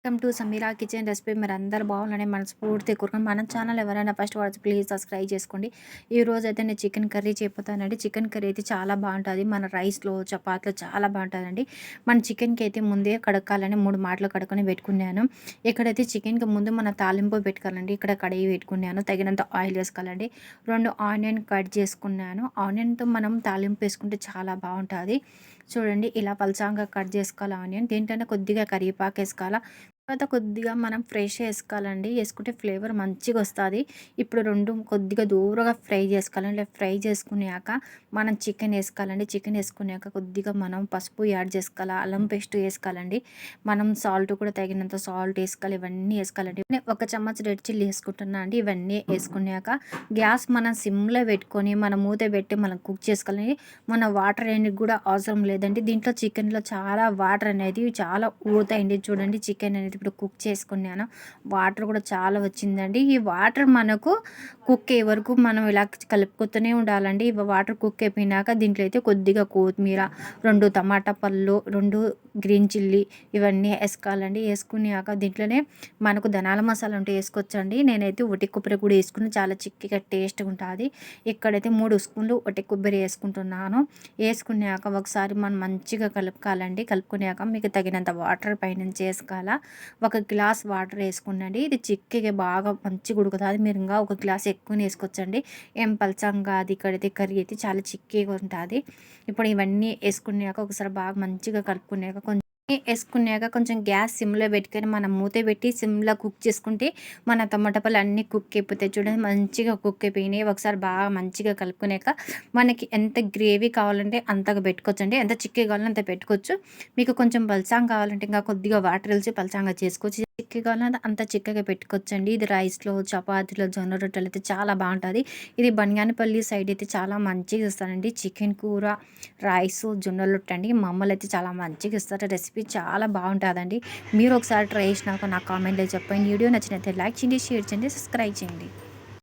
Welcome to Sameera kitchen recipe. మీరందరూ బాగుండాలని మనస్ఫూర్తిగా కోరుకొని మన ఛానల్ ఎవరైనా ఫస్ట్ వాచ్ ప్లీజ్ సబ్స్క్రైబ్ చేసుకోండి. ఈ రోజు అయితే నేను చికెన్ కర్రీ చేయబోతానండి. చికెన్ కర్రీ అయితే చాలా బాగుంటుంది. మన రైస్లో చపాతీలో చాలా బాగుంటుందండి. మన చికెన్కి అయితే ముందే కడకాలని 3 మాటలు కడుక్కొని పెట్టుకున్నాను. ఇక్కడైతే చికెన్కి ముందు మన తాలింపు పెట్టుకోవాలండి. ఇక్కడ కడాయి పెట్టుకున్నాను, తగినంత ఆయిల్ వేసుకోవాలండి. 2 ఆనియన్ కట్ చేసుకున్నాను. ఆనియన్తో మనం తాలింపు వేసుకుంటే చాలా బాగుంటుంది. చూడండి, ఇలా పలచంగా కట్ చేసుకోవాలి ఆనియన్. దీంట్లోనే కొద్దిగా కరివేపాకు వేసుకోవాలా. తర్వాత కొద్దిగా మనం ఫ్రెష్ వేసుకోవాలండి. వేసుకుంటే ఫ్లేవర్ మంచిగా వస్తుంది. ఇప్పుడు 2 కొద్దిగా దూరగా ఫ్రై చేసుకోవాలండి. ఫ్రై చేసుకున్నాక మనం చికెన్ వేసుకోవాలండి. చికెన్ వేసుకున్నాక కొద్దిగా మనం పసుపు యాడ్ చేసుకోవాలి, అల్లం పేస్ట్ వేసుకోవాలండి. మనం సాల్ట్ కూడా తగినంత సాల్ట్ వేసుకోవాలి. ఇవన్నీ వేసుకోవాలండి. నేను 1 చెంచా రెడ్ చిల్లీ వేసుకుంటున్నా అండి. ఇవన్నీ వేసుకున్నాక గ్యాస్ మనం సిమ్లో పెట్టుకొని మనం మూత పెట్టి మనం కుక్ చేసుకోవాలండి. మన వాటర్ అనేది కూడా అవసరం లేదండి. దీంట్లో చికెన్లో చాలా వాటర్ అనేది చాలా ఊరుతాయండి. చూడండి, చికెన్ అనేది ఇప్పుడు కుక్ చేసుకున్నాను. వాటర్ కూడా చాలా వచ్చిందండి. ఈ వాటర్ మనకు కుక్ అయ్యే వరకు మనం ఇలా కలుపుతూనే ఉండాలండి. వాటర్ కుక్ అయిపోయినాక దీంట్లో అయితే కొద్దిగా కొత్తిమీర, 2 టమాటా పళ్ళు, 2 గ్రీన్ చిల్లీ ఇవన్నీ వేసుకోవాలండి. వేసుకున్నాక దీంట్లోనే మనకు ధనాల మసాలా ఉంటే వేసుకోవచ్చండి. నేనైతే ఒట్టి కొబ్బరి కూడా వేసుకుని చాలా చిక్కగా టేస్ట్గా ఉంటుంది. ఇక్కడైతే 3 స్పూన్లు ఒట్టి కొబ్బరి వేసుకుంటున్నాను. వేసుకున్నాక ఒకసారి మనం మంచిగా కలుపుకోవాలండి. కలుపుకున్నాక మీకు తగినంత వాటర్ పైనుంచి వేసుకోవాలా. 1 గ్లాస్ వాటర్ వేసుకున్నాండి. ఇది చిక్కగా బాగా మంచిగా ఉడుకుతుంది. మీరు ఇంకా 1 గ్లాస్ ఎక్కువ వేసుకోవచ్చండి. ఏం పలచంగా అది ఇక్కడైతే కర్రీ అయితే చాలా చిక్కగా ఉంటుంది. ఇప్పుడు ఇవన్నీ వేసుకున్నాక ఒకసారి బాగా మంచిగా కలుపుకున్నాక కొంచెం గ్యాస్ సిమ్లో పెట్టుకొని మనం మూత పెట్టి సిమ్లో కుక్ చేసుకుంటే మన టమాటా పళ్ళు అన్నీ కుక్ అయిపోతాయి. చూడండి, మంచిగా కుక్ అయిపోయినాయి. ఒకసారి బాగా మంచిగా కలుపుకున్నాక మనకి ఎంత గ్రేవీ కావాలంటే అంతగా పెట్టుకోవచ్చండి. ఎంత చిక్కగా కావాలంటే అంత పెట్టుకోవచ్చు. మీకు కొంచెం పలచంగా కావాలంటే ఇంకా కొద్దిగా వాటర్ వేసి పలచంగా చేసుకోవచ్చు. చిక్కగా కావాలంటే అంత చిక్కగా పెట్టుకోవచ్చండి. ఇది రైస్లో, చపాతీలో, జొన్న రొట్టెలు అయితే చాలా బాగుంటుంది. ఇది బంగానపల్లి సైడ్ అయితే చాలా మంచిగా ఇస్తారండి. చికెన్ కూర, రైస్, జొన్న రొట్టె అండి. మా అమ్మలు అయితే చాలా మంచిగా ఇస్తారు. రెసిపీ చాలా బాగుంటుందండి. మీరు ఒకసారి ట్రై చేసినాక నా కామెంట్లో చెప్పండి. వీడియో నచ్చినట్లయితే లైక్ చేయండి, షేర్ చేయండి, సబ్స్క్రైబ్ చేయండి.